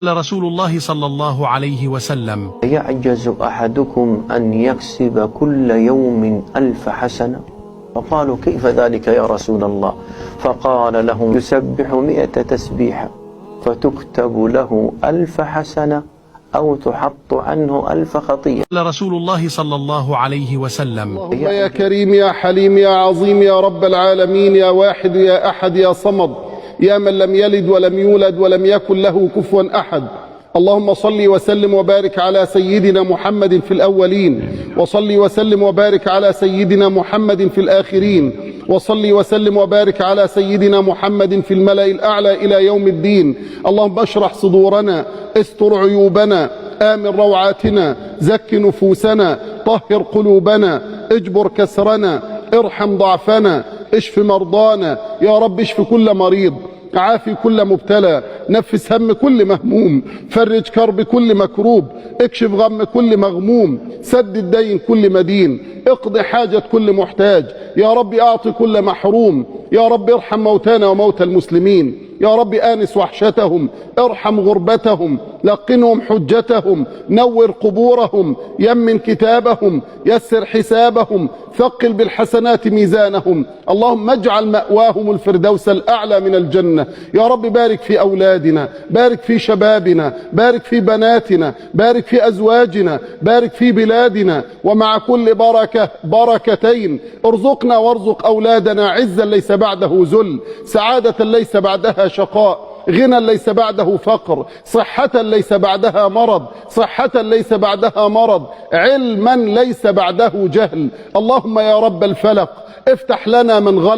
قال رسول الله صلى الله عليه وسلم: يعجز أحدكم أن يكسب كل يوم 1000 حسنة؟ فقالوا: كيف ذلك يا رسول الله؟ فقال لهم: يسبح 100 تسبيحة فتكتب له 1000 حسنة أو تحط عنه 1000 خطيئة. قال رسول الله صلى الله عليه وسلم: اللهم يا كريم يا حليم يا عظيم يا رب العالمين، يا واحد يا أحد يا صمد، يا من لم يلد ولم يولد ولم يكن له كفوا أحد. اللهم صل وسلم وبارك على سيدنا محمد في الأولين، وصل وسلم وبارك على سيدنا محمد في الآخرين، وصل وسلم وبارك على سيدنا محمد في الملأ الأعلى إلى يوم الدين. اللهم اشرح صدورنا، استر عيوبنا، آمن روعاتنا، زك نفوسنا، طهر قلوبنا، اجبر كسرنا، ارحم ضعفنا، اشف مرضانا يا رب، اشف كل مريض، عافي كل مبتلى، نفس هم كل مهموم، فرج كرب كل مكروب، اكشف غم كل مغموم، سدد دين كل مدين، اقض حاجة كل محتاج يا رب، اعطي كل محروم يا رب، ارحم موتانا وموتى المسلمين يا رب، آنس وحشتهم، ارحم غربتهم، لقنهم حجتهم، نور قبورهم، يمن كتابهم، يسر حسابهم، ثقل بالحسنات ميزانهم. اللهم اجعل مأواهم الفردوس الأعلى من الجنة يا رب. بارك في أولادنا، بارك في شبابنا، بارك في بناتنا، بارك في أزواجنا، بارك في بلادنا، ومع كل بركة بركتين. ارزقنا وارزق أولادنا عزا ليس بعده ذل، سعادة ليس بعدها شقاء، غنى ليس بعده فقر، صحة ليس بعدها مرض، صحة ليس بعدها مرض، علما ليس بعده جهل. اللهم يا رب الفلق افتح لنا من غلق